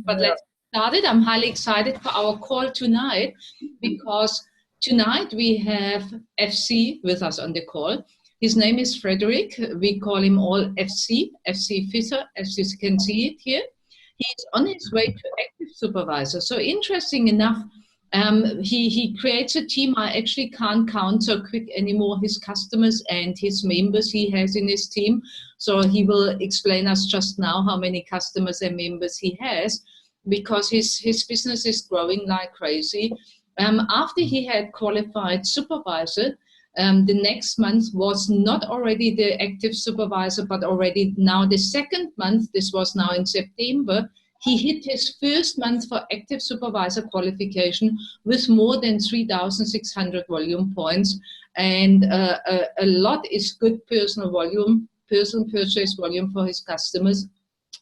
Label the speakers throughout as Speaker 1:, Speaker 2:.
Speaker 1: But let's start it. I'm highly excited for our call tonight because tonight we have FC with us on the call. His name is Frederick. We call him all FC Fisher, as you can see it here. He's on his way to active supervisor. So interesting enough, he creates a team. I actually can't count so quick anymore his customers and his members he has in his team. So he will explain us just now how many customers and members he has, because his business is growing like crazy. After he had qualified supervisor, the next month was not already the active supervisor, but already now the second month, this was now in September, he hit his first month for active supervisor qualification with more than 3,600 volume points. And a lot is good personal purchase volume for his customers,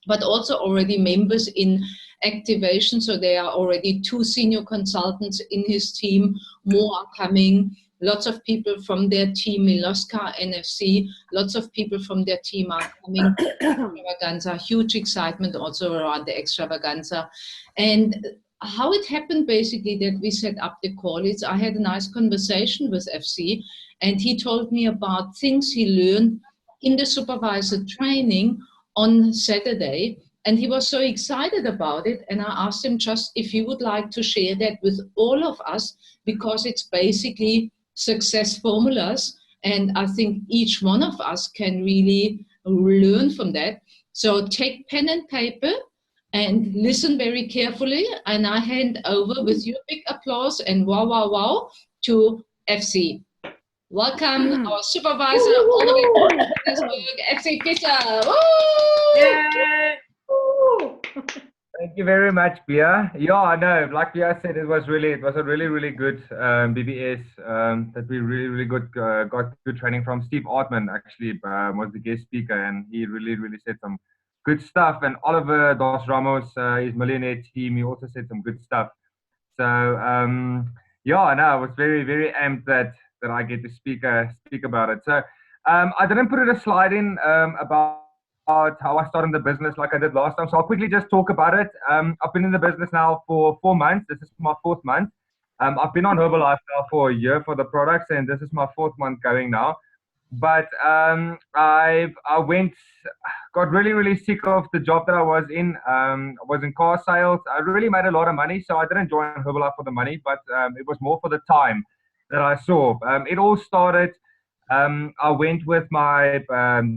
Speaker 1: but also already members in activation. So there are already 2 senior consultants in his team, more are coming. Lots of people from their team, Miloska, NFC, lots of people from their team are coming to Extravaganza. Huge excitement also around the Extravaganza. And how it happened basically that we set up the call is I had a nice conversation with FC, and he told me about things he learned in the supervisor training on Saturday. And he was so excited about it. And I asked him just if he would like to share that with all of us, because it's basically success formulas, and I think each one of us can really learn from that. So take pen and paper and listen very carefully, and I hand over with your big applause and wow, wow, wow to FC. Welcome our supervisor all the way from Johannesburg, FC Fisher.
Speaker 2: Thank you very much, Pia. Yeah, I know. Like Pia said, it was a really good BBS that we really good got good training from. Steve Artman actually was the guest speaker, and he really said some good stuff. And Oliver Dos Ramos, his millionaire team, he also said some good stuff. So yeah, I know. I was very amped that I get to speak about it. So I didn't put a slide in about how I started the business like I did last time. So I'll quickly just talk about it. I've been in the business now for 4 months. This is my 4th month. I've been on Herbalife now for a year for the products, and this is my 4th month going now. But I got really sick of the job that I was in. I was in car sales. I really made a lot of money, so I didn't join Herbalife for the money, but it was more for the time that I saw. It all started. I went with my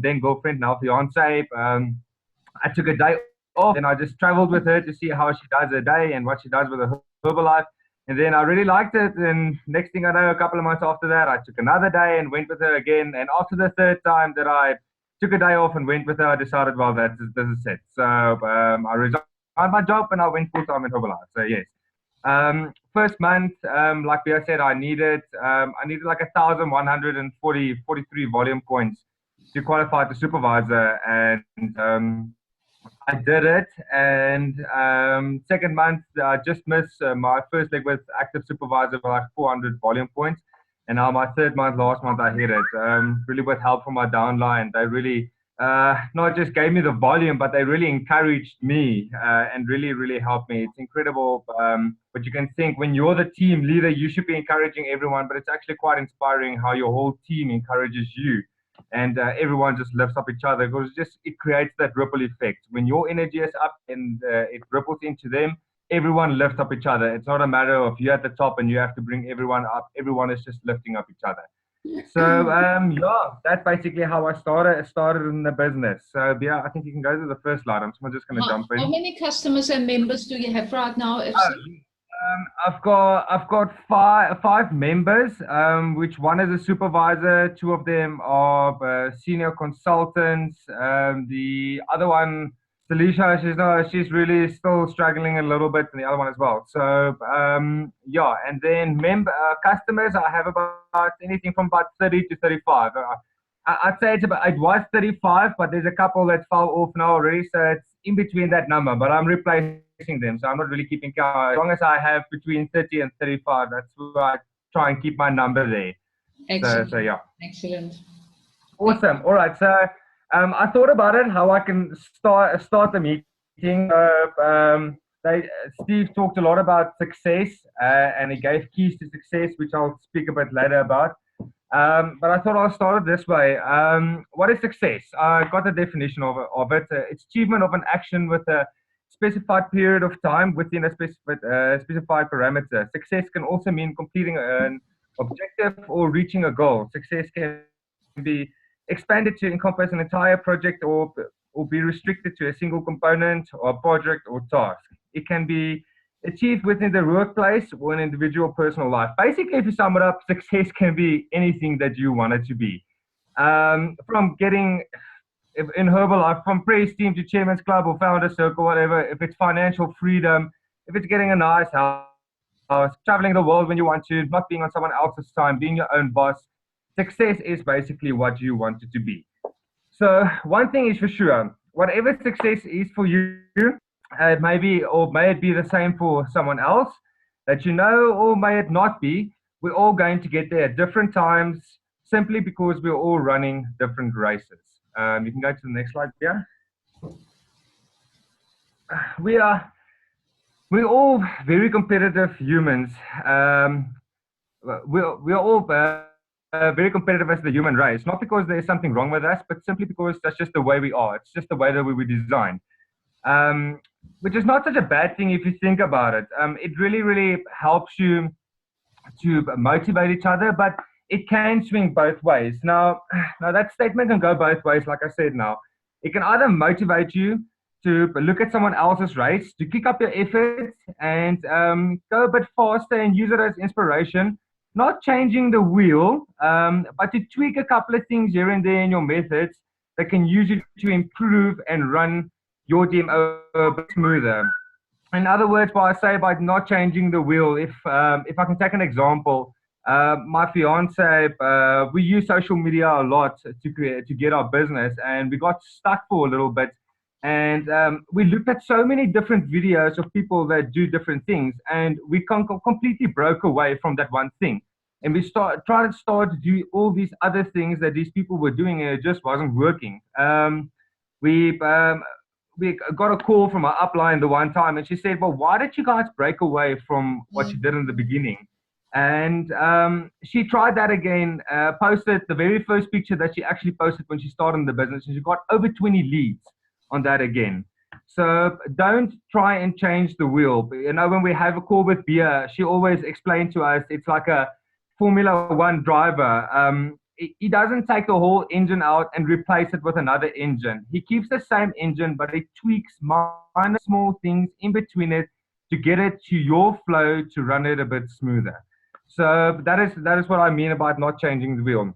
Speaker 2: then girlfriend, now fiance. I took a day off, and I just traveled with her to see how she does her day and what she does with her Herbalife. And then I really liked it. And next thing I know, a couple of months after that, I took another day and went with her again. And after the 3rd time that I took a day off and went with her, I decided, well, this is it. So I resigned my job and I went full time in Herbalife. So yes. First month, like I said, I needed like 1,143 volume points to qualify to supervisor, and I did it. And second month, I just missed my first leg with active supervisor by like 400 volume points, and now my 3rd month, last month, I hit it. Really with help from my downline, they really not just gave me the volume, but they really encouraged me and really helped me. It's incredible what you can think. When you're the team leader, you should be encouraging everyone, but it's actually quite inspiring how your whole team encourages you, and everyone just lifts up each other, because it creates that ripple effect. When your energy is up and it ripples into them, everyone lifts up each other. It's not a matter of you at the top and you have to bring everyone up. Everyone is just lifting up each other. So yeah, that's basically how I started in the business. So yeah, I think you can go to the first slide. I'm just going to jump in.
Speaker 1: How many customers and members do you have right now, FC?
Speaker 2: I've got five members, which one is a supervisor, 2 of them are senior consultants. The other one, Salisha, she's really still struggling a little bit, and the other one as well. So yeah, and then customers, I have about anything from about 30 to 35. I'd say it was 35, but there's a couple that fell off now already, so it's in between that number, but I'm replacing them, so I'm not really keeping count. As long as I have between 30 and 35, that's where I try and keep my number there.
Speaker 1: Excellent.
Speaker 2: So yeah.
Speaker 1: Excellent.
Speaker 2: Awesome. All right, so I thought about it, how I can start the meeting. Steve talked a lot about success, and he gave keys to success, which I'll speak a bit later about. But I thought I'll start it this way. What is success? I got the definition of it. It's achievement of an action with a specified period of time within a specified parameter. Success can also mean completing an objective or reaching a goal. Success can be expanded to encompass an entire project or be restricted to a single component or project or task. It can be achieved within the workplace or an individual personal life. Basically, if you sum it up, success can be anything that you want it to be. From getting in Herbalife, from praise team to chairman's club or founder circle, whatever, if it's financial freedom, if it's getting a nice house, traveling the world when you want to, not being on someone else's time, being your own boss, success is basically what you want it to be. So one thing is for sure, whatever success is for you, it may be, or may it be the same for someone else that you know, or may it not be. We're all going to get there at different times simply because we're all running different races. You can go to the next slide, yeah. We're all very competitive humans. We're all very competitive as the human race, not because there's something wrong with us, but simply because that's just the way we are. It's just the way that we were designed. Which is not such a bad thing if you think about it. It really, really helps you to motivate each other, but it can swing both ways. Now that statement can go both ways, like I said now. It can either motivate you to look at someone else's race, to kick up your efforts and go a bit faster and use it as inspiration, not changing the wheel, but to tweak a couple of things here and there in your methods that can use it to improve and run your DMO a bit smoother. In other words, what I say by not changing the wheel, if I can take an example, my fiance, we use social media a lot to get our business, and we got stuck for a little bit. And we looked at so many different videos of people that do different things, and we completely broke away from that one thing. And we tried to do all these other things that these people were doing, and it just wasn't working. We got a call from our upline the one time, and she said, well, why did you guys break away from what you did in the beginning? And she tried that again, posted the very first picture that she actually posted when she started the business, and she got over 20 leads on that again. So don't try and change the wheel. You know, when we have a call with Bia, she always explained to us, it's like a Formula One driver. He doesn't take the whole engine out and replace it with another engine. He keeps the same engine, but he tweaks minor small things in between it to get it to your flow to run it a bit smoother. So that is what I mean about not changing the wheel.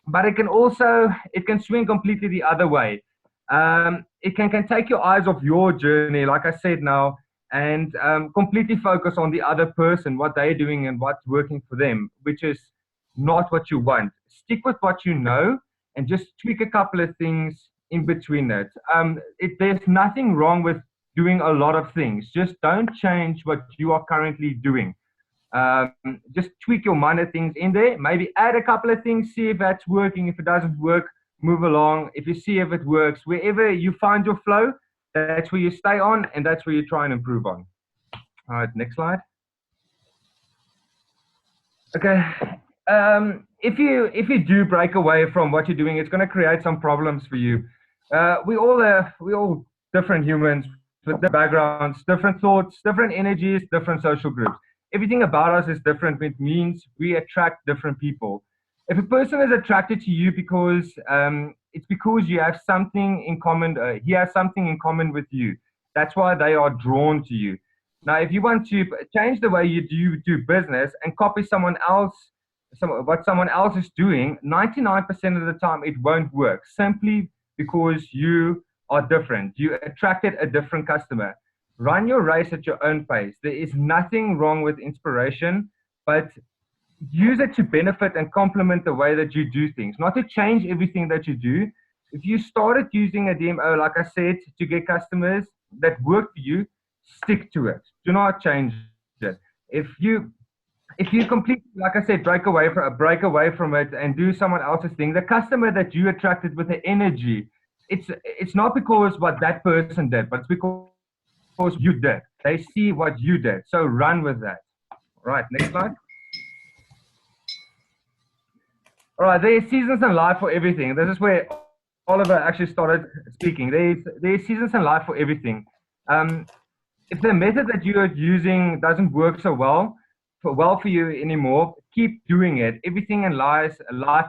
Speaker 2: But it can swing completely the other way. It can take your eyes off your journey, like I said now, and completely focus on the other person, what they're doing and what's working for them, which is not what you want. Stick with what you know and just tweak a couple of things in between it. There's nothing wrong with doing a lot of things. Just don't change what you are currently doing. Just tweak your minor things in there. Maybe add a couple of things, see if that's working. If it doesn't work, move along. If you see if it works, wherever you find your flow, that's where you stay on, and that's where you try and improve on. All right, next slide. Okay. If you do break away from what you're doing, it's going to create some problems for you. We all different humans with different backgrounds, different thoughts, different energies, different social groups. Everything about us is different, which means we attract different people. If a person is attracted to you because it's because you have something in common, he has something in common with you. That's why they are drawn to you. Now, if you want to change the way you do business and copy someone else, what someone else is doing, 99% of the time it won't work, simply because you are different. You attracted a different customer. Run your race at your own pace. There is nothing wrong with inspiration, but use it to benefit and complement the way that you do things, not to change everything that you do. If you started using a DMO, like I said, to get customers that work for you, stick to it. Do not change it. If you completely, like I said, break away from it and do someone else's thing, the customer that you attracted with the energy, it's not because what that person did, but it's because you did. they see what you did. So run with that. All right, next slide. All right, there's seasons in life for everything. This is where Oliver actually started speaking. There's seasons in life for everything. If the method that you're using doesn't work so well for you anymore, keep doing it. Everything in life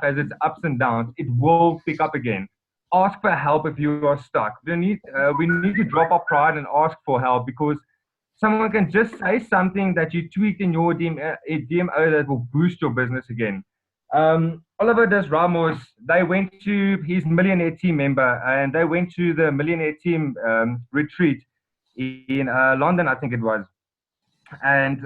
Speaker 2: has its ups and downs. It will pick up again. Ask for help if you are stuck. We need to drop our pride and ask for help, because someone can just say something that you tweaked in your DMO that will boost your business again. Oliver Dos Ramos, they went to his millionaire team member, and they went to the millionaire team retreat in London, I think it was. And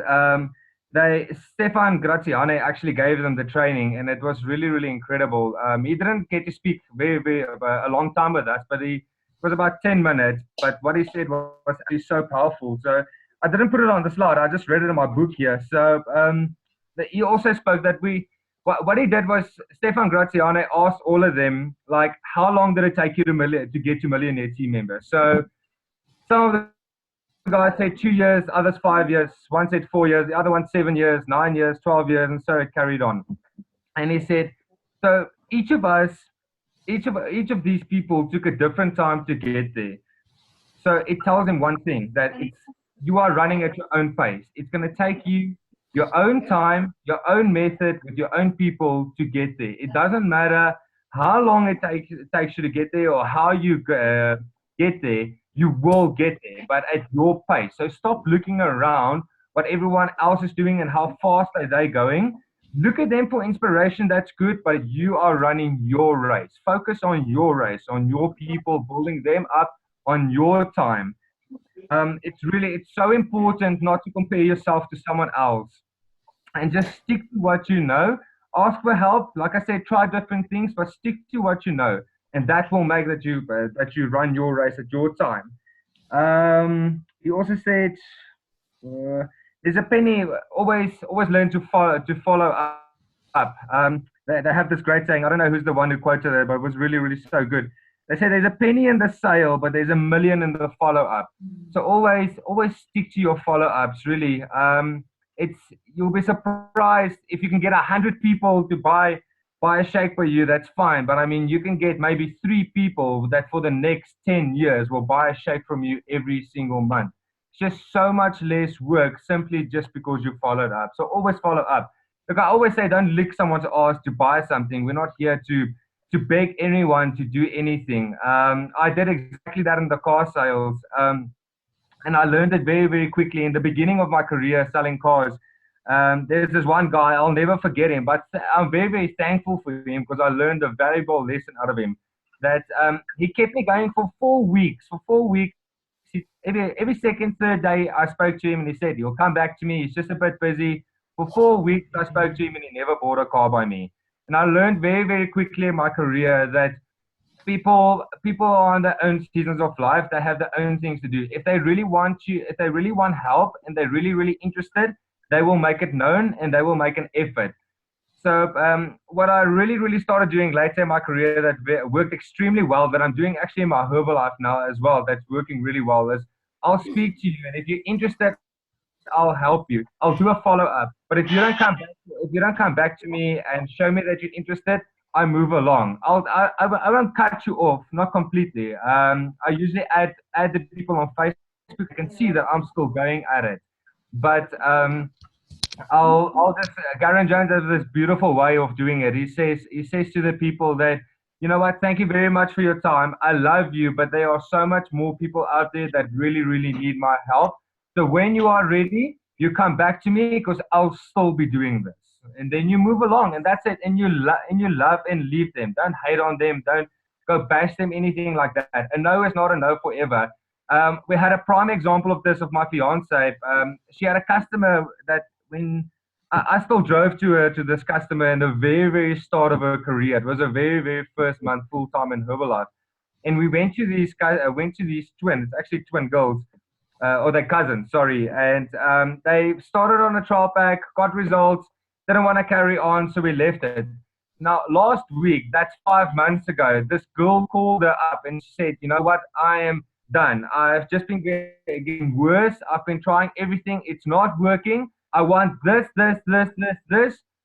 Speaker 2: Stefan Graziani actually gave them the training, and it was really, really incredible. He didn't get to speak a long time with us, but it was about 10 minutes. But what he said was actually so powerful. So I didn't put it on the slide. I just read it in my book here. So he also spoke that what he did was, Stefan Graziani asked all of them, like, how long did it take you to get to millionaire team member? So some of the guys said 2 years, others 5 years, one said 4 years, the other one 7 years, 9 years, 12 years, and so it carried on. And he said, so each of these people took a different time to get there. So it tells him one thing, that you are running at your own pace. It's going to take you your own time, your own method, with your own people to get there. It doesn't matter how long it takes you to get there, or how you get there. You will get there, but at your pace. So stop looking around what everyone else is doing and how fast are they going. Look at them for inspiration, that's good, but you are running your race. Focus on your race, on your people, building them up on your time. It's so important not to compare yourself to someone else, and just stick to what you know. Ask for help. Like I said, try different things, but stick to what you know, and that will make that you run your race at your time. He also said, there's a penny. Always learn to follow up. They have this great saying. I don't know who's the one who quoted it, but it was really, really so good. They say there's a penny in the sale, but there's a million in the follow-up. So always stick to your follow-ups, really. You'll be surprised if you can get 100 people to buy a shake for you. That's fine, but I mean, you can get maybe 3 people that for the next 10 years will buy a shake from you every single month. It's just so much less work, simply just because you followed up. So always follow up. Look, I always say, don't lick someone's ass to buy something. We're not here to beg anyone to do anything. I did exactly that in the car sales. And I learned it very, very quickly in the beginning of my career selling cars. There's this one guy, I'll never forget him, but I'm very, very thankful for him, because I learned a valuable lesson out of him. That he kept me going for 4 weeks. For 4 weeks, every second, third day, I spoke to him, and he said he'll come back to me. He's just a bit busy. For 4 weeks, I spoke to him, and he never bought a car by me. And I learned very, very quickly in my career that people are on their own seasons of life. They have their own things to do. If they really want help, and they're really, really interested, they will make it known, and they will make an effort. So what I really, really started doing later in my career that worked extremely well, that I'm doing actually in my Herbalife now as well, that's working really well, is I'll speak to you, and if you're interested, I'll help you. I'll do a follow-up. But if you don't come back to me and show me that you're interested, I move along. I won't cut you off, not completely. I usually add the people on Facebook. I can see that I'm still going at it. But I'll just, Garen Jones has this beautiful way of doing it. He says to the people that, you know what, thank you very much for your time. I love you, but there are so much more people out there that really, really need my help. So when you are ready, you come back to me, because I'll still be doing this. And then you move along, and that's it. And you love and leave them. Don't hate on them. Don't go bash them, anything like that. A no is not a no forever. We had a prime example of this of my fiance. She had a customer that when I still drove to this customer in the very, very start of her career. It was her very, very first month full time in Herbalife. And we went to these twins, actually twin girls. Or their cousins, sorry. And they started on a trial pack, got results, didn't want to carry on, so we left it. Now, last week, that's 5 months ago, this girl called her up and said, you know what, I am done. I've just been getting worse. I've been trying everything. It's not working. I want this.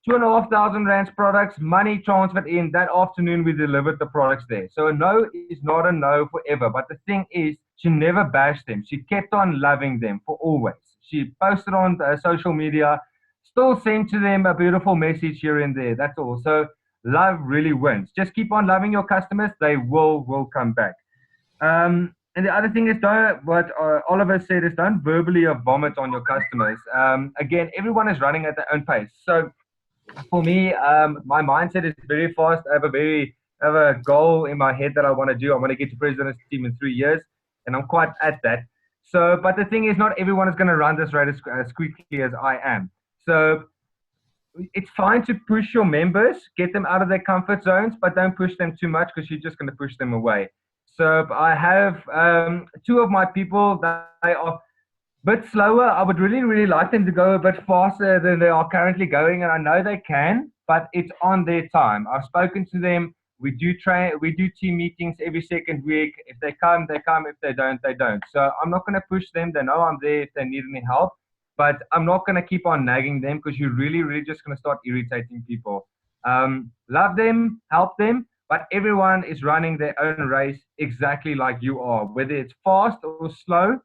Speaker 2: 2,500 rands products, money transferred in. That afternoon, we delivered the products there. So a no is not a no forever. But the thing is, she never bashed them. She kept on loving them for always. She posted on social media, still sent to them a beautiful message here and there. That's all. So love really wins. Just keep on loving your customers. They will come back. And the other thing is, what Oliver said is, don't verbally vomit on your customers. Again, everyone is running at their own pace. So for me, my mindset is very fast. I have a goal in my head that I want to do. I want to get to president's team in 3 years, and I'm quite at that. So, but the thing is, not everyone is going to run this rate as quickly as I am. So it's fine to push your members, get them out of their comfort zones, but don't push them too much because you're just going to push them away. So I have two of my people that are bit slower. I would really like them to go a bit faster than they are currently going, and I know they can, but it's on their time. I've spoken to them. We do team meetings every second week. If they come, they come. If they don't, they don't. So I'm not going to push them. They know I'm there if they need any help, but I'm not going to keep on nagging them because you're really just going to start irritating people. Love them, help them, but everyone is running their own race exactly like you are, whether it's fast or slow.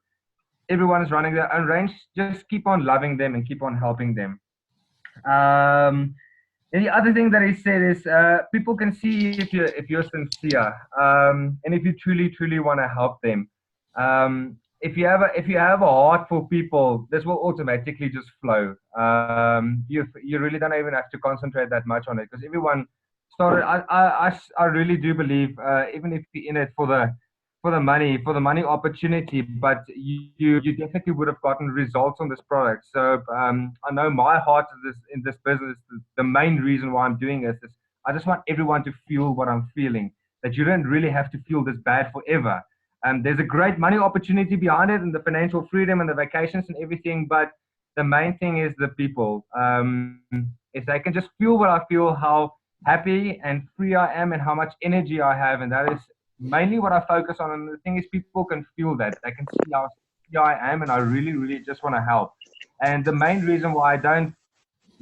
Speaker 2: Everyone is running their own range. Just keep on loving them and keep on helping them. And the other thing that he said is people can see if you're sincere and if you truly want to help them. If you have a heart for people, this will automatically just flow. You really don't even have to concentrate that much on it because everyone started. I really do believe even if you're in it for the money opportunity, but you definitely would have gotten results on this product. So I know my heart is in this business. The main reason why I'm doing this is I just want everyone to feel what I'm feeling, that you don't really have to feel this bad forever. There's a great money opportunity behind it and the financial freedom and the vacations and everything, but the main thing is the people. If they can just feel what I feel, how happy and free I am and how much energy I have, and that is mainly what I focus on. And the thing is, people can feel that. They can see how I am, and I really just want to help. And the main reason why I don't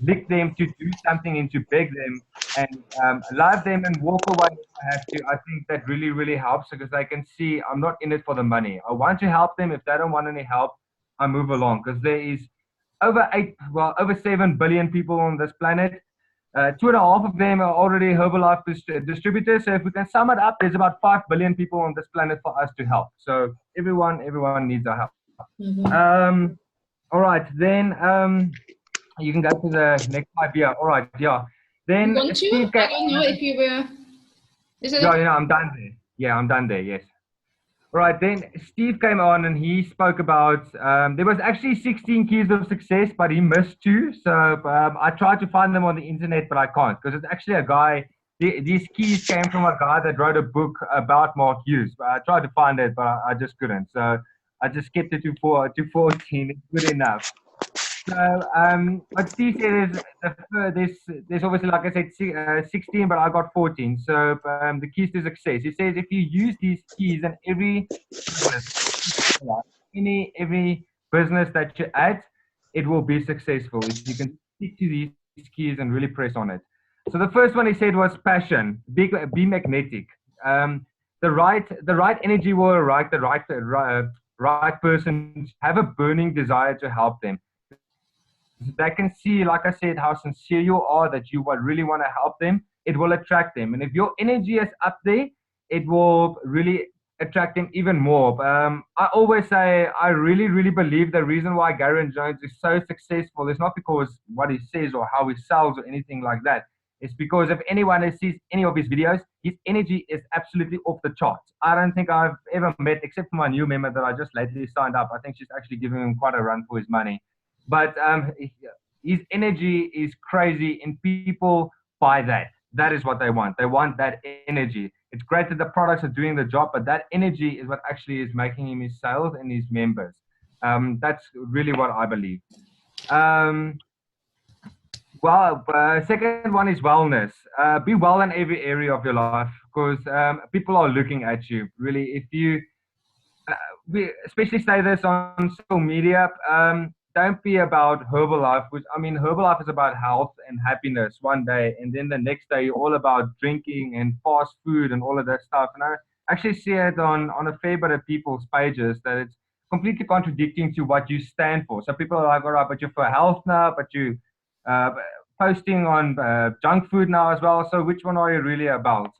Speaker 2: lick them to do something and to beg them and love them and walk away if I have to, I think that really helps because they can see I'm not in it for the money. I want to help them. If they don't want any help, I move along because there is over 7 billion people on this planet. 2.5 of them are already Herbalife distributors. So if we can sum it up, there's about 5 billion people on this planet for us to help. So everyone needs our help.
Speaker 1: Mm-hmm.
Speaker 2: All right, then you can go to the next slide. Yeah. All right. Yeah. Then
Speaker 1: I don't know if you were. Is it?
Speaker 2: Yeah, I'm done there. Yeah, I'm done there. Yes. All right. Then Steve came on and he spoke about there was actually 16 keys of success, but he missed 2. So I tried to find them on the internet, but I can't because it's actually a guy. These keys came from a guy that wrote a book about Mark Hughes. But I tried to find it, but I just couldn't. So I just kept it to 14. It's good enough. So what Steve said is there's obviously, like I said, 16, but I got 14. So the keys to success. He says if you use these keys in every business that you add, it will be successful if you can stick to these keys and really press on it. So the first one he said was passion. Be magnetic. The right energy will arrive. The right person have a burning desire to help them. They can see, like I said, how sincere you are, that you really want to help them. It will attract them. And if your energy is up there, it will really attract them even more. I always say, I really believe the reason why Gary Jones is so successful is not because what he says or how he sells or anything like that. It's because if anyone sees any of his videos, his energy is absolutely off the charts. I don't think I've ever met, except for my new member that I just lately signed up. I think she's actually giving him quite a run for his money. But his energy is crazy, and people buy that. That is what they want. They want that energy. It's great that the products are doing the job, but that energy is what actually is making him his sales and his members. That's really what I believe. Second one is wellness. Be well in every area of your life because people are looking at you. Really, if you we especially say this on social media. Don't be about Herbalife, which I mean, Herbalife is about health and happiness one day, and then the next day you're all about drinking and fast food and all of that stuff. And I actually see it on a fair bit of people's pages that it's completely contradicting to what you stand for. So people are like, all right, but you're for health now, but you uh, posting on junk food now as well. So which one are you really about?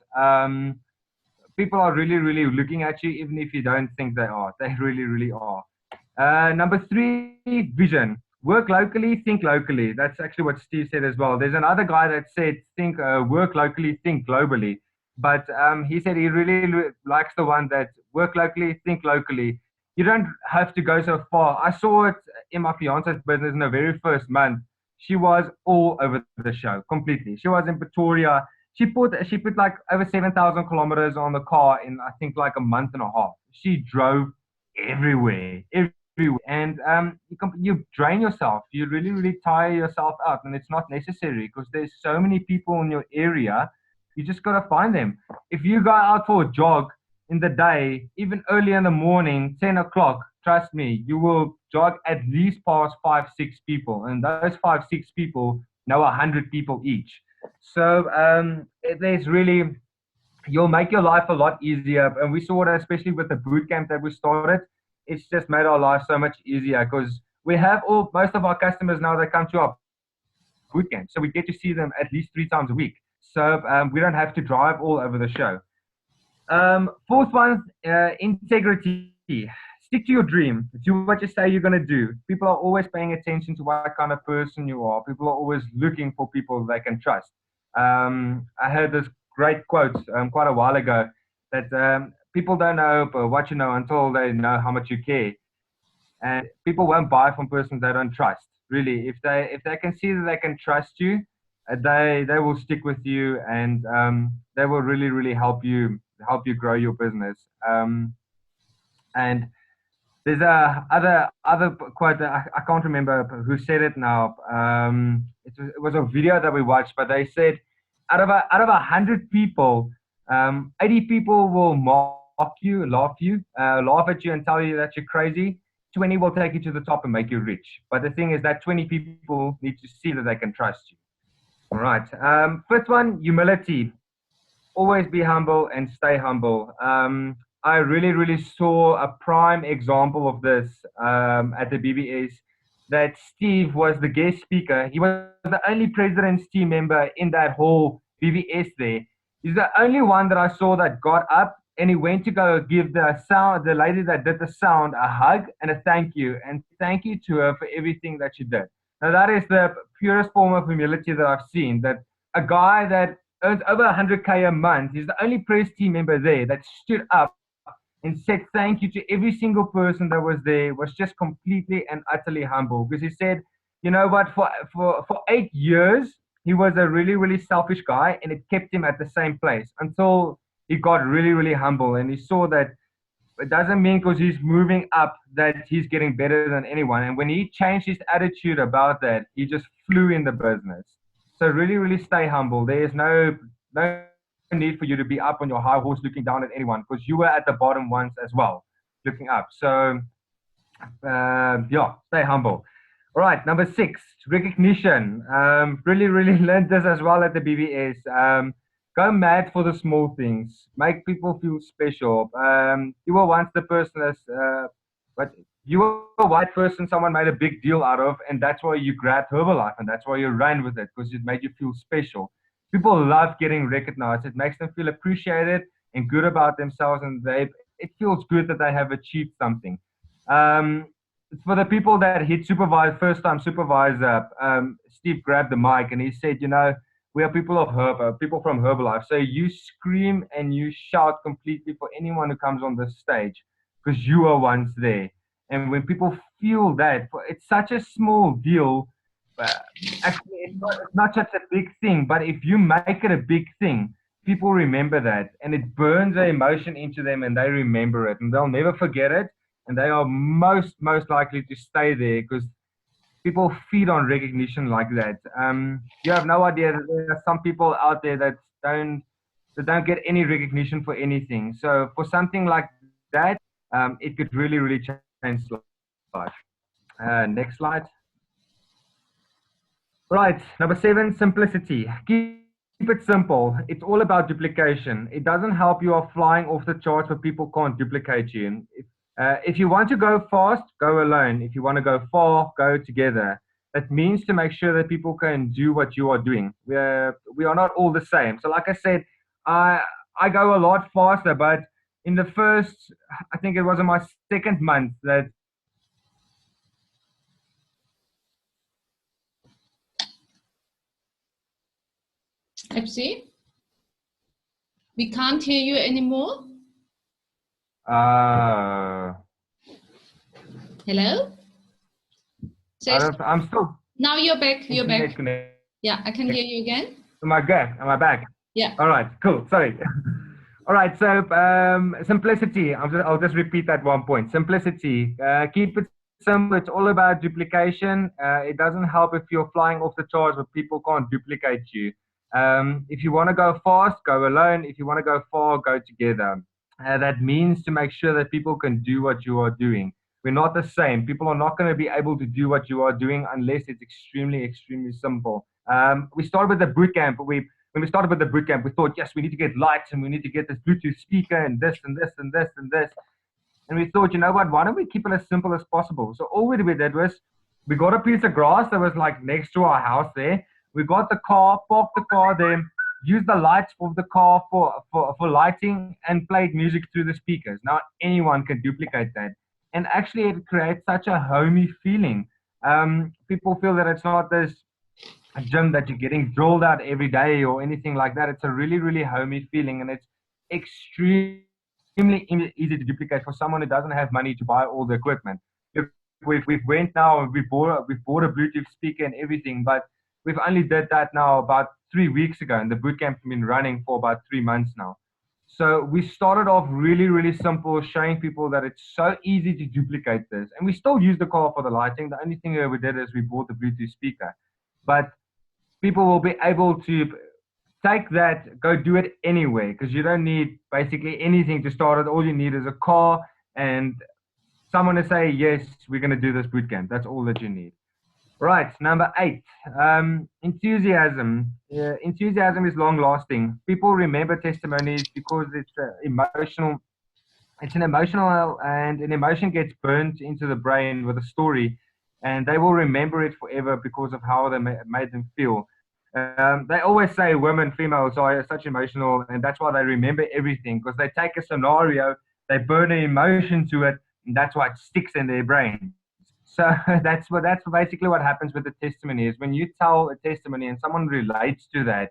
Speaker 2: People are really, really looking at you, even if you don't think they are. They really, really are. Number three, vision. Work locally, think locally. That's actually what Steve said as well. There's another guy that said, think, work locally, think globally. But he said he really likes the one that work locally, think locally. You don't have to go so far. I saw it in my fiance's business in the very first month. She was all over the show completely. She was in Pretoria. She put like over 7,000 kilometers on the car in I think like a month and a half. She drove everywhere, everywhere, and you drain yourself. You really, really tire yourself out, and it's not necessary because there's so many people in your area. You just gotta find them. If you go out for a jog in the day, even early in the morning, 10 o'clock, trust me, you will jog at least past 5, 6 people, and those 5, 6 people know 100 people each. So there's really you'll make your life a lot easier. And we saw that especially with the boot camp that we started. It's just made our life so much easier because we have most of our customers now that come to our boot camp. So we get to see them at least 3 times a week. So we don't have to drive all over the show. Fourth one, integrity. Stick to your dream. Do what you say you're going to do. People are always paying attention to what kind of person you are. People are always looking for people they can trust. I heard this great quote quite a while ago that people don't know what you know until they know how much you care. And people won't buy from persons they don't trust. Really, if they can see that they can trust you, they will stick with you, and they will really, really help you grow your business. And there's a other quote that I can't remember who said it now. It was a video that we watched, but they said out of 100 people, 80 people will mock you, laugh at you, and tell you that you're crazy. 20 will take you to the top and make you rich. But the thing is that 20 people need to see that they can trust you. All right. Fifth one, humility. Always be humble and stay humble. I really, really saw a prime example of this at the BBS. That Steve was the guest speaker. He was the only president's team member in that whole BBS there. He's the only one that I saw that got up and he went to go give the lady that did the sound a hug and a thank you, and thank you to her for everything that she did. Now that is the purest form of humility that I've seen. That a guy that earns over 100K a month, he's the only press team member there that stood up and said thank you to every single person that was there, was just completely and utterly humble. Because he said, you know what, for 8 years, he was a really, really selfish guy, and it kept him at the same place until he got really, really humble. And he saw that it doesn't mean because he's moving up that he's getting better than anyone. And when he changed his attitude about that, he just flew in the business. So really, really stay humble. There is no need for you to be up on your high horse looking down at anyone, because you were at the bottom once as well, looking up. So yeah, stay humble. All right, number 6, recognition. Really, really learned this as well at the BBS. Go mad for the small things. Make people feel special. You were once the person that's, but you were a white person someone made a big deal out of, and that's why you grabbed Herbalife, and that's why you ran with it, because it made you feel special. People love getting recognized. It makes them feel appreciated and good about themselves, and it feels good that they have achieved something. For the people that hit first time supervisor, Steve grabbed the mic and he said, we are people of people from Herbalife. So you scream and you shout completely for anyone who comes on this stage, because you are once there. And when people feel that, it's such a small deal. Actually, it's not such a big thing, but if you make it a big thing, people remember that, and it burns the emotion into them, and they remember it, and they'll never forget it, and they are most likely to stay there, because people feed on recognition like that. You have no idea that there are some people out there that don't get any recognition for anything. So for something like that, it could really, really change life. Next slide. Right, number 7, simplicity. Keep it simple. It's all about duplication. It doesn't help you are flying off the charts where people can't duplicate you. If you want to go fast, go alone. If you want to go far, go together. That means to make sure that people can do what you are doing. We are not all the same. So like I said, I go a lot faster, but in the first, I think it was in my second month that
Speaker 1: FC, we can't hear you anymore. Hello?
Speaker 2: I'm still.
Speaker 1: Now you're back. You're back. Yeah, I can hear you again.
Speaker 2: Am I back? Am I back?
Speaker 1: Yeah.
Speaker 2: All right. Cool. Sorry. All right. So simplicity. I'll just repeat that one point. Simplicity. Keep it simple. It's all about duplication. It doesn't help if you're flying off the charts, but people can't duplicate you. If you want to go fast, go alone. If you want to go far, go together. That means to make sure that people can do what you are doing. We're not the same. People are not going to be able to do what you are doing unless it's extremely, extremely simple. We started with the boot camp. When we started with the boot camp, we thought, yes, we need to get lights and we need to get this Bluetooth speaker and this and this and this and this. And we thought, you know what, why don't we keep it as simple as possible? So all we did was we got a piece of grass that was like next to our house there. We got the car, parked the car there, used the lights of the car for lighting and played music through the speakers. Now anyone can duplicate that. And actually it creates such a homey feeling. People feel that it's not this gym that you're getting drilled out every day or anything like that. It's a really, really homey feeling, and it's extremely easy to duplicate for someone who doesn't have money to buy all the equipment. We've went now, we bought a Bluetooth speaker and everything, but we've only did that now about 3 weeks ago, and the bootcamp's been running for about 3 months now. So we started off really, really simple, showing people that it's so easy to duplicate this. And we still use the car for the lighting. The only thing that we did is we bought the Bluetooth speaker. But people will be able to take that, go do it anyway, because you don't need basically anything to start it. All you need is a car and someone to say, yes, we're going to do this bootcamp. That's all that you need. Right, number 8, enthusiasm. Enthusiasm is long-lasting. People remember testimonies because it's emotional. It's an emotional, and an emotion gets burnt into the brain with a story, and they will remember it forever because of how they made them feel. They always say women, females are such emotional, and that's why they remember everything, because they take a scenario, they burn an emotion to it, and that's why it sticks in their brain. So that's basically what happens with the testimony is when you tell a testimony and someone relates to that,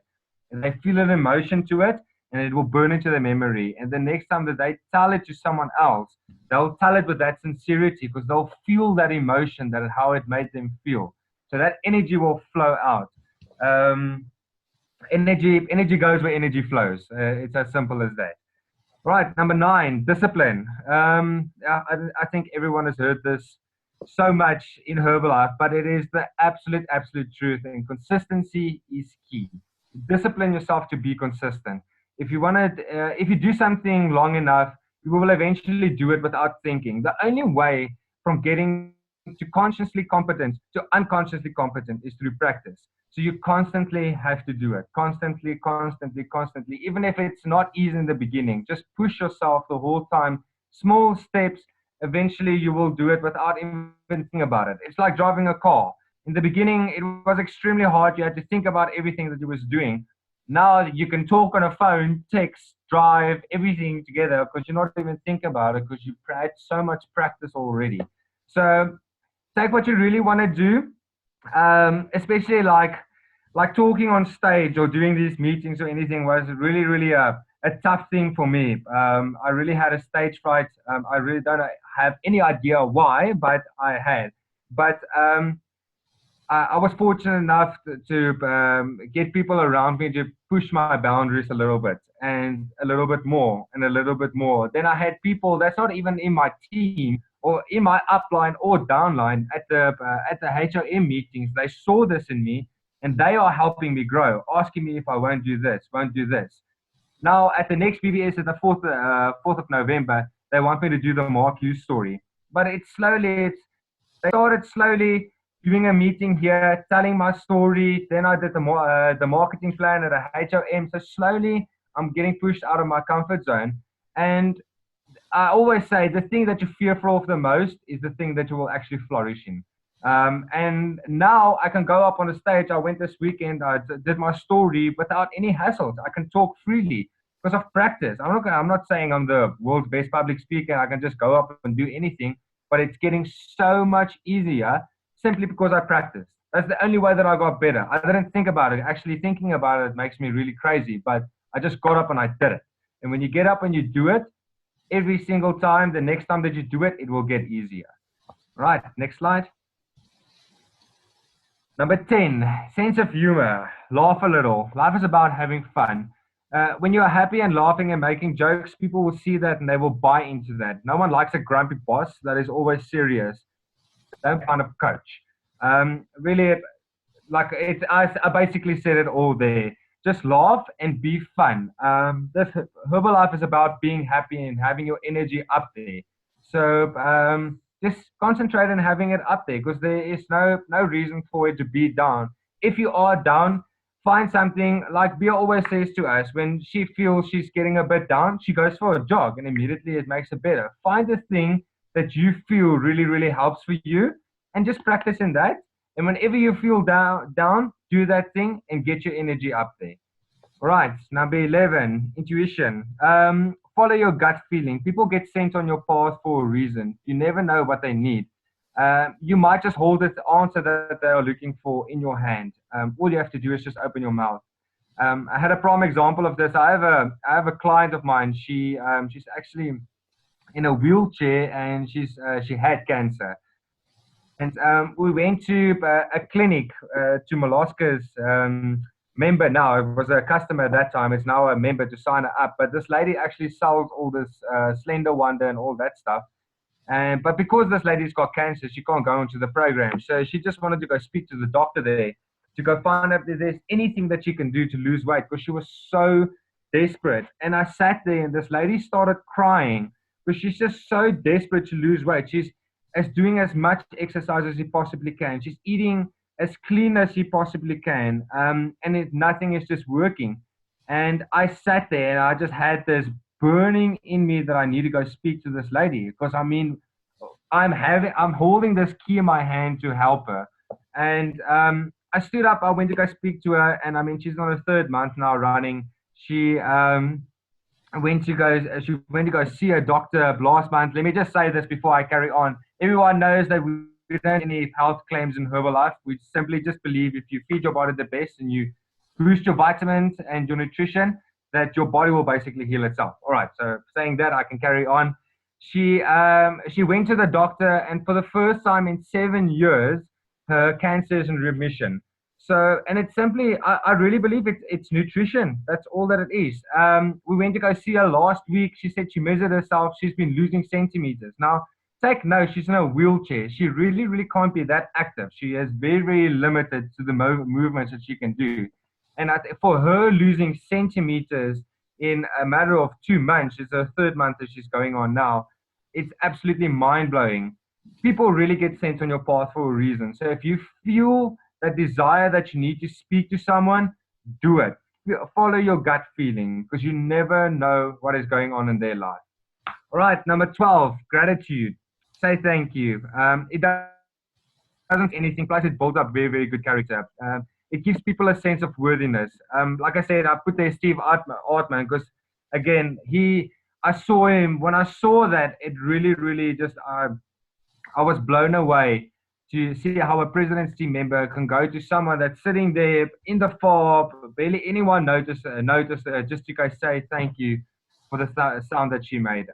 Speaker 2: and they feel an emotion to it, and it will burn into their memory. And the next time that they tell it to someone else, they'll tell it with that sincerity because they'll feel that emotion, that how it made them feel. So that energy will flow out. Energy goes where energy flows. It's as simple as that. Right, number 9, discipline. I think everyone has heard this so much in Herbalife, but it is the absolute truth, and consistency is key. Discipline yourself to be consistent. If you do something long enough, you will eventually do it without thinking. The only way from getting to consciously competent to unconsciously competent is through practice. So you constantly have to do it, constantly, even if it's not easy in the beginning. Just push yourself the whole time, small steps. Eventually you will do it without even thinking about it. It's like driving a car. In the beginning, it was extremely hard. You had to think about everything that you was doing. Now you can talk on a phone, text, drive, everything together because you're not even thinking about it because you've had so much practice already. So take what you really want to do, especially like talking on stage or doing these meetings or anything was really, really a tough thing for me. I really had a stage fright. I really don't have any idea why, but I had. But I was fortunate enough to get people around me to push my boundaries a little bit and a little bit more and a little bit more. Then I had people that's not even in my team or in my upline or downline at the HRM meetings. They saw this in me and they are helping me grow, asking me if I won't do this. Now at the next BBS at the 4th of November, they want me to do the Mark Hughes story. But they started slowly doing a meeting here, telling my story. Then I did the marketing plan at a HOM. So slowly, I'm getting pushed out of my comfort zone. And I always say the thing that you're fearful of the most is the thing that you will actually flourish in. And now I can go up on the stage. I went this weekend. I did my story without any hassles. I can talk freely because of practice. I'm not saying I'm the world's best public speaker. I can just go up and do anything, but it's getting so much easier simply because I practiced. That's the only way that I got better. I didn't think about it. Actually, thinking about it makes me really crazy, but I just got up and I did it. And when you get up and you do it, every single time, the next time that you do it, it will get easier. Right, next slide. Number 10, sense of humor. Laugh a little. Life is about having fun. When you are happy and laughing and making jokes, people will see that and they will buy into that. No one likes a grumpy boss that is always serious. Don't kind of coach. Really, like I basically said it all there. Just laugh and be fun. This Herbalife is about being happy and having your energy up there. So just concentrate on having it up there because there is no reason for it to be down. If you are down, find something like Bia always says to us when she feels she's getting a bit down, she goes for a jog and immediately it makes it better. Find a thing that you feel really, really helps for you and just practice in that. And whenever you feel down, do that thing and get your energy up there. Right, number 11, intuition. Follow your gut feeling. People get sent on your path for a reason. You never know what they need. You might just hold the answer that they are looking for in your hand. All you have to do is just open your mouth. I had a prime example of this. I have a client of mine. She's actually in a wheelchair and she had cancer. And we went to a clinic to Molosca's member now. It was a customer at that time. It's now a member to sign her up. But this lady actually sells all this Slender Wonder and all that stuff. But because this lady's got cancer, she can't go into the program. So she just wanted to go speak to the doctor there to go find out if there's anything that she can do to lose weight because she was so desperate. And I sat there and this lady started crying because she's just so desperate to lose weight. She's doing as much exercise as she possibly can. She's eating as clean as she possibly can. And nothing is just working. And I sat there and I just had this burning in me that I need to go speak to this lady because I mean, I'm holding this key in my hand to help her. And I stood up, I went to go speak to her, and I mean, she's on her 3rd month now running. She went to go see a doctor last month. Let me just say this before I carry on. Everyone knows that we don't have any health claims in Herbalife. We simply just believe if you feed your body the best and you boost your vitamins and your nutrition, that your body will basically heal itself. All right, so saying that, I can carry on. She went to the doctor, and for the first time in 7 years, her cancer is in remission. So, and it's simply, I really believe it's nutrition. That's all that it is. We went to go see her last week. She said she measured herself. She's been losing centimeters. Now, take note, she's in a wheelchair. She really, really can't be that active. She is very, very limited to the movements that she can do. And for her losing centimeters in a matter of 2 months, it's her 3rd month that she's going on now, it's absolutely mind-blowing. People really get sent on your path for a reason. So if you feel that desire that you need to speak to someone, do it. Follow your gut feeling because you never know what is going on in their life. All right, number 12, gratitude. Say thank you. It doesn't anything, plus it builds up very, very good character. It gives people a sense of worthiness. Like I said, I put there Steve Artman because, again, I saw him. When I saw that, it really, really just, I was blown away to see how a presidency team member can go to someone that's sitting there in the fob, barely anyone noticed just to go say thank you for the sound that she made.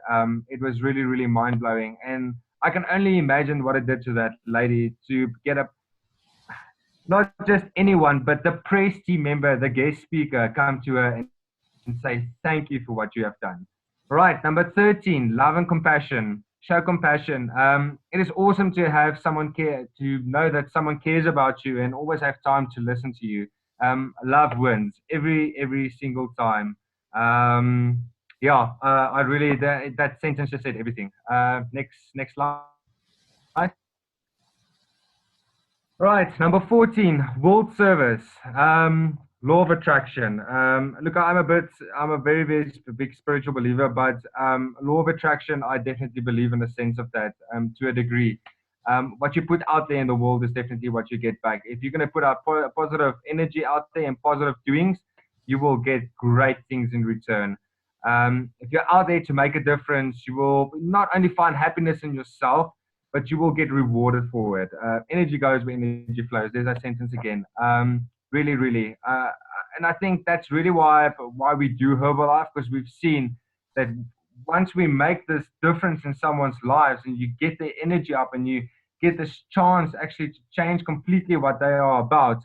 Speaker 2: It was really, really mind-blowing. And I can only imagine what it did to that lady to get up, not just anyone, but the press team member, the guest speaker, come to her and say, thank you for what you have done. Right, number 13, love and compassion. Show compassion. It is awesome to have someone care, to know that someone cares about you and always have time to listen to you. Love wins every single time. Yeah, I really, that sentence just said everything. Next slide. Right, number 14, world service, law of attraction. Look, I'm a very, very big spiritual believer, but law of attraction, I definitely believe in the sense of that to a degree. What you put out there in the world is definitely what you get back. If you're going to put out positive energy out there and positive doings, you will get great things in return. If you're out there to make a difference, you will not only find happiness in yourself, but you will get rewarded for it. Energy goes where energy flows. There's that sentence again. Really, really. And I think that's really why we do Herbalife, because we've seen that once we make this difference in someone's lives and you get their energy up and you get this chance actually to change completely what they are about,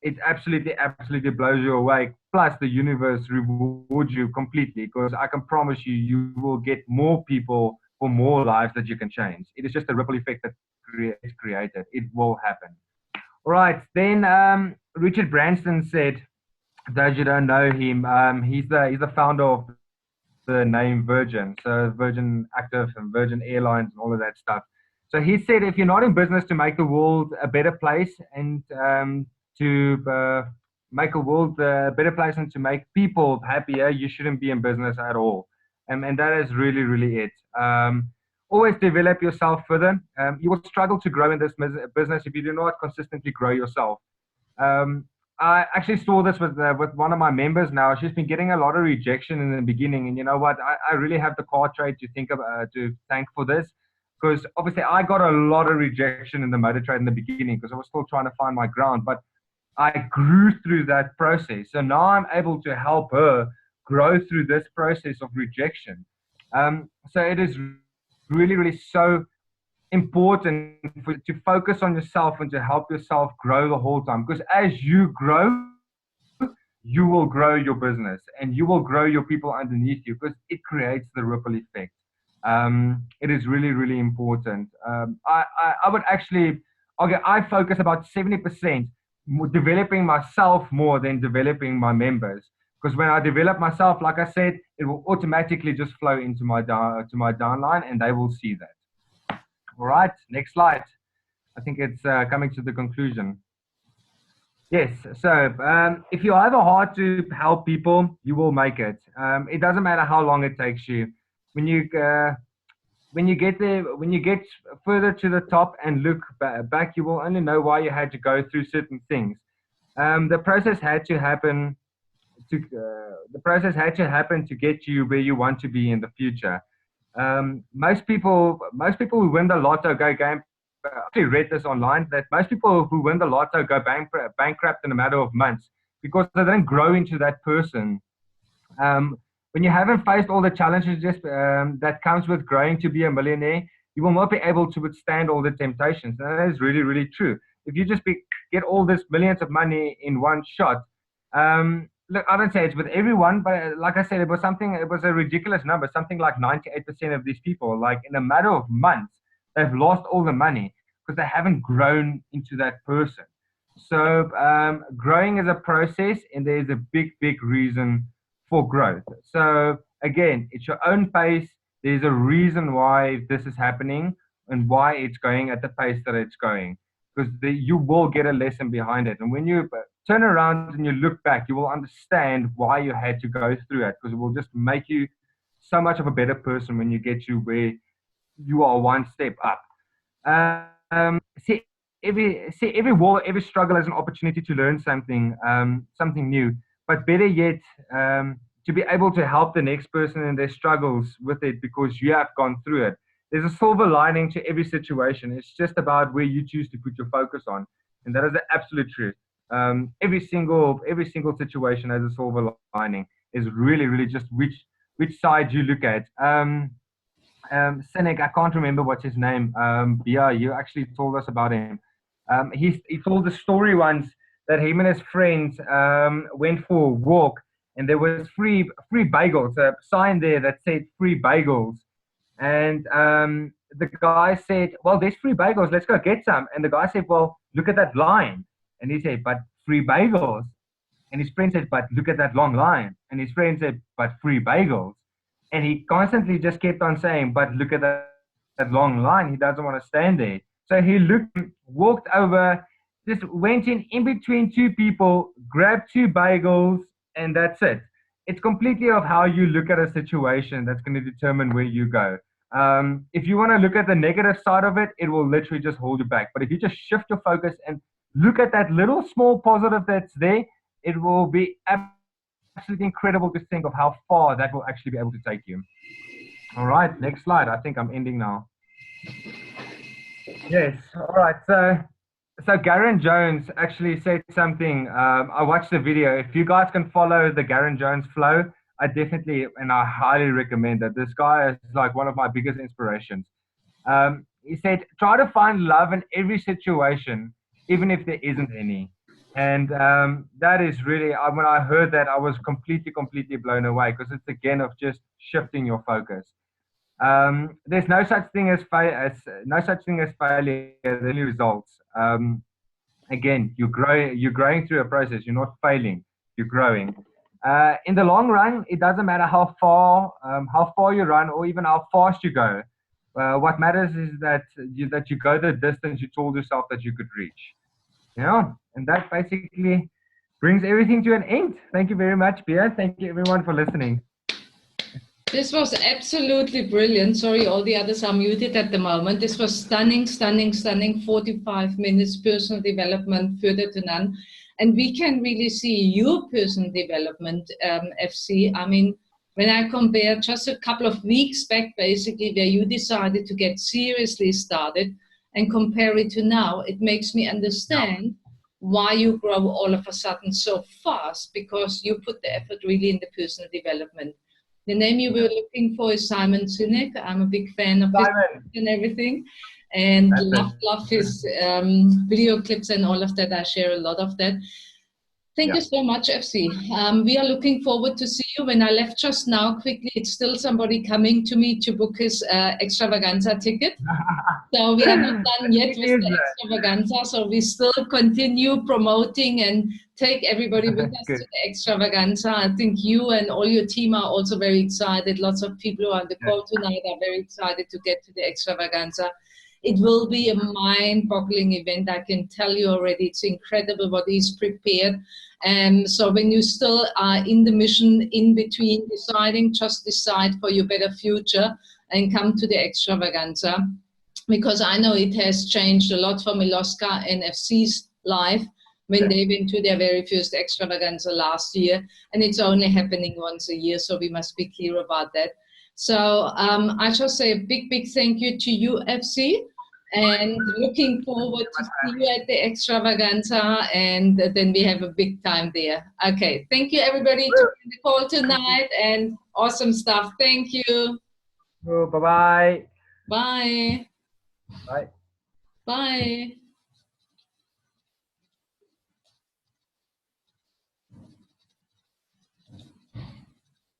Speaker 2: it absolutely, absolutely blows you away. Plus, the universe rewards you completely, because I can promise you, you will get more people for more lives that you can change. It is just a ripple effect that is created. It will happen. All right. Then Richard Branson said, those you don't know him, he's the founder of the name Virgin. So Virgin Active and Virgin Airlines and all of that stuff. So he said, if you're not in business to make the world a better place and to make a world a better place and to make people happier, you shouldn't be in business at all. And that is really, really it. Always develop yourself further. You will struggle to grow in this business if you do not consistently grow yourself. Um, I actually saw this with one of my members now. She's been getting a lot of rejection in the beginning, and you know what? I really have the car trade to thank for this, because obviously I got a lot of rejection in the motor trade in the beginning because I was still trying to find my ground. But I grew through that process, so now I'm able to help her grow through this process of rejection. So it is really, really so important to focus on yourself and to help yourself grow the whole time. Because as you grow, you will grow your business and you will grow your people underneath you, because it creates the ripple effect. It is really, really important. I would actually, okay, I focus about 70% developing myself more than developing my members. Because when I develop myself, like I said, it will automatically just flow into my to my downline, and they will see that. All right, next slide. I think it's coming to the conclusion. Yes, so if you have a heart to help people, you will make it. It doesn't matter how long it takes you. When you get there, when you get further to the top and look back, you will only know why you had to go through certain things. The process had to happen to get you where you want to be in the future. Most people who win the lotto go game. I actually read this online that most people who win the lotto go bankrupt in a matter of months because they don't grow into that person. When you haven't faced all the challenges that comes with growing to be a millionaire, you will not be able to withstand all the temptations. And that is really, really true. If you just get all this millions of money in one shot, look, I don't say it's with everyone, but like I said, it was a ridiculous number. Something like 98% of these people, like in a matter of months, they've lost all the money because they haven't grown into that person. So growing is a process, and there's a big, big reason for growth. So again, it's your own pace. There's a reason why this is happening and why it's going at the pace that it's going, because you will get a lesson behind it. And when you turn around and you look back, you will understand why you had to go through it, because it will just make you so much of a better person when you get to where you are one step up. Every wall, every struggle is an opportunity to learn something new. But better yet, to be able to help the next person in their struggles with it because you have gone through it. There's a silver lining to every situation. It's just about where you choose to put your focus on, and that is the absolute truth. Every single situation has a silver lining. Is really, really just which side you look at. Cynic, I can't remember what's his name. Yeah, you actually told us about him. He told the story once that him and his friends went for a walk, and there was free bagels, a sign there that said free bagels. And the guy said, well, there's free bagels, let's go get some. And the guy said, well, look at that line. And he said, but free bagels. And his friend said, but look at that long line. And his friend said, but free bagels. And he constantly just kept on saying, but look at that long line. He doesn't want to stand there. So he looked, walked over, just went in between two people, grabbed two bagels, and that's it. It's completely of how you look at a situation that's going to determine where you go. If you want to look at the negative side of it, it will literally just hold you back. But if you just shift your focus and look at that little small positive that's there, it will be absolutely incredible to think of how far that will actually be able to take you. All right, next slide. I think I'm ending now. Yes. All right. So Garen Jones actually said something. I watched the video. If you guys can follow the Garen Jones flow, I definitely and I highly recommend that. This guy is like one of my biggest inspirations. He said, try to find love in every situation, even if there isn't any. And that is really, when I heard that, I was completely blown away because it's again of just shifting your focus. There's no such thing as failure. There's only results. Again, you're growing through a process. You're not failing. You're growing. In the long run, it doesn't matter how far you run or even how fast you go. What matters is that you go the distance you told yourself that you could reach. Yeah, and that basically brings everything to an end. Thank you very much, Pia. Thank you everyone for listening.
Speaker 1: This was absolutely brilliant. Sorry, all the others are muted at the moment. This was stunning, 45 minutes personal development, further to none. And we can really see your personal development, FC. I mean, when I compare just a couple of weeks back, basically, where you decided to get seriously started and compare it to now, it makes me understand why you grow all of a sudden so fast, because you put the effort really in the personal development. The name you were looking for is Simon Sinek. I'm a big fan of his and everything, and love his video clips and all of that. I share a lot of that. Thank you so much, FC. We are looking forward to see you. When I left just now, quickly, it's still somebody coming to me to book his extravaganza ticket. So we are not done yet with the extravaganza. So we still continue promoting and take everybody with us to the extravaganza. I think you and all your team are also very excited. Lots of people who are on the call tonight are very excited to get to the extravaganza. It will be a mind-boggling event, I can tell you already. It's incredible what is prepared. And so when you still are in the mission, in between deciding, just decide for your better future and come to the extravaganza. Because I know it has changed a lot for Miloska and FC's life when they went to their very first extravaganza last year. And it's only happening once a year, so we must be clear about that. So I shall say a big thank you to you, FC, and looking forward to see you at the extravaganza, and then we have a big time there. Okay, thank you everybody to the call tonight, and awesome stuff. Thank you.
Speaker 2: Bye-bye.
Speaker 1: Bye.
Speaker 2: Bye.
Speaker 1: Bye.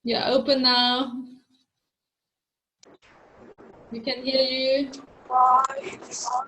Speaker 1: Yeah, open now. We can hear you.
Speaker 3: Bye.